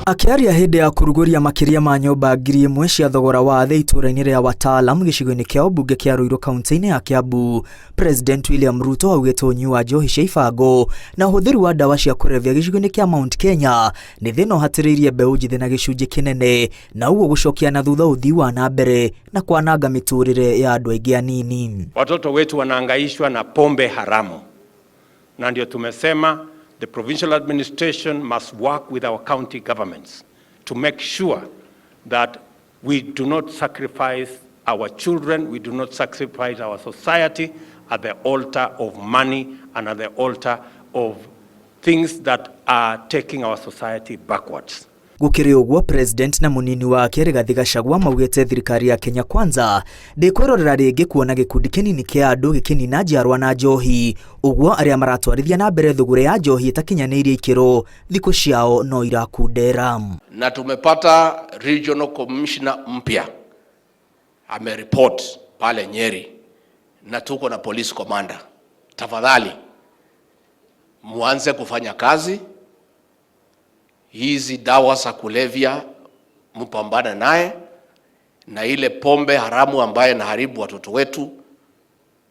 Akiaria hindi ya kuruguria makiria ma nyumba 1,000 cia thogora wa thĩ itũra-inĩ rĩa Watalam gĩcigo-inĩ kĩa ũmbunge kĩa Ruto kaunti-inĩ ya Kiambu, President William Ruto augĩte ũnyui wa njohi cia ibango na ũhũthĩri wa ndawa cia kũrebia gĩcigo-inĩ kĩa Mount Kenya nĩ thĩna ũhatĩrĩirie mbeũ njĩthĩ na gĩcunjĩ kĩnene, na ũguo gũcokia na thutha ũthii wa na mbere na kwananga mĩtũrĩre ya andũ aingĩ anini. Watoto wetu wanaangaishwa na pombe haramu, na ndio tumesema the provincial administration must work with our county governments to make sure that we do not sacrifice our children, we do not sacrifice our society at the altar of money and at the altar of things that are taking our society backwards. Gukiri uguo President na munini wake DP Gachagua maugĩte thirikari ya Kenya Kwanza ndĩkwĩrorera rĩngĩ kuona gĩkundi kĩnini kĩa andũ gĩkĩnina njiarwa na njohi, uguo arĩa maratwarithia na mbere thũgũrĩ ya njohi ĩtakinyanĩirie ikĩro thikũ ciao no irakundera. Na tumepata regional commissioner mpya amereport pale Nyeri, na tuko na police commander. Tafadhali muanze kufanya kazi. Hizi dawa za kulevya mpambana naye, na ile pombe haramu ambaye inaharibu watoto wetu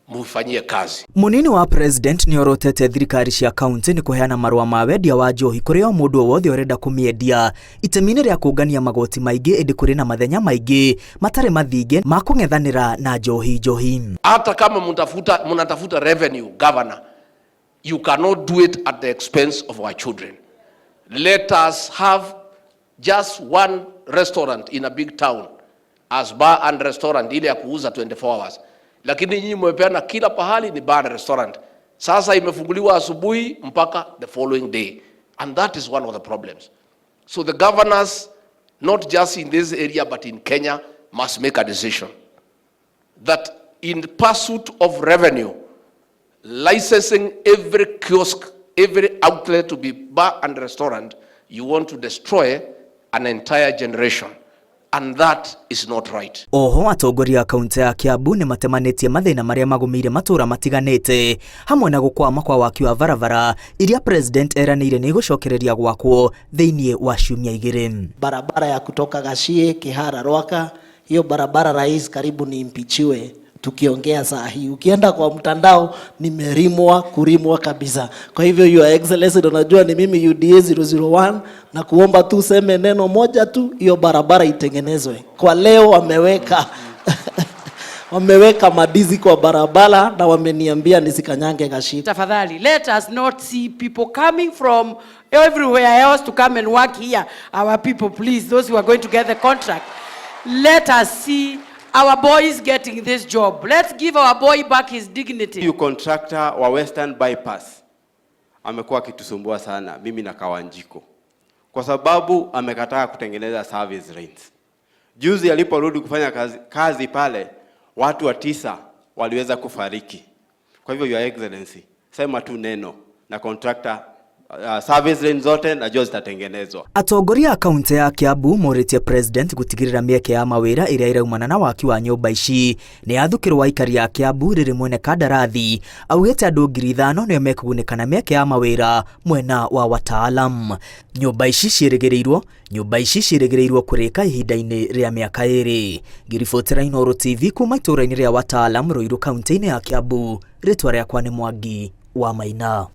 mufanyie kazi. Munini wa President ni orotete thirikari cia kaunti ni kuheana marua ma wendia wa njohi kuri o mundu o wothe urenda kumiendia itemi-inĩ rĩa kũngania magoti maingĩ ĩndĩ kũrĩ na mathenya maingĩ matarĩ mathinge ma kũng'ethanĩra na njohi. Hata kama mnatafuta revenue, governor, you cannot do it at the expense of our children. Let us have just one restaurant in a big town as bar and restaurant ile ya kuuza 24 hours. Lakini nyinyi mmepeana kila pahali ni bar and restaurant. Sasa imefunguliwa asubuhi mpaka the following day. And that is one of the problems. So the governors, not just in this area but in Kenya, must make a decision that in pursuit of revenue, licensing every kiosk, every outlet to be bar and restaurant, you want to destroy an entire generation, and that is not right. Oho atongoria kaunti ya Kiambu ni matemanĩtie mathĩna marĩa magũmĩire matũra matiganĩte hamwe na gũkwama kwa waki wa barabara iria President eranĩire nĩ gũcokereria gwakwo thĩinĩ wa ciumia 2. Barabara ya kutoka Gachie Kihara Rwaka, hiyo barabara rais karibu ni impichiwe. Tukiongea saa hii ukienda kwa mtandao kurimwa kabisa. Kwa hivyo Your Excellency, unajua ni mimi UDA 001 na kuomba tu seme neno moja tu, hiyo barabara itengenezwe. Kwa leo wameweka madizi kwa barabara na wameniambia nisikanyange Gachie. Tafadhali, let us not see people coming from everywhere else to come and work here. Our people, please, those who are going to get the contract, let us see our boy is getting this job. Let's give our boy back his dignity. You contractor wa Western Bypass amekuwa akitusumbua sana mimi na Kawanjiko kwa sababu amekataa kutengeneza service lanes. Juzi aliporudi kufanya kazi pale, watu 9 waliweza kufariki. Kwa hivyo Your Excellency, sema tu neno na contractor service lane zote na jozi zitatengenezwa. Atongoria kaunti ya Kiambu morĩtie President gutigirira mĩeke ya mawĩra ĩrĩa iraumana na waki wa nyũmba ici nĩ yathukĩrwo aikari ya Kiambu rĩrĩ mwene kandarathi augĩte andũ 5,000 nĩo mekũgunĩka na mĩeke ya mawĩra mwena wa Watalam. Nyũmba ici ciĩrĩgĩrĩirwo kũrĩka ihinda-inĩ rĩa mĩaka 2. Ngiribotera Inooro TV kuma itũra-inĩ rĩa Watalam Ruiru kaunti-inĩ ya Kiambu, rĩtwa rĩakwa nĩ Mwangi wa Maina.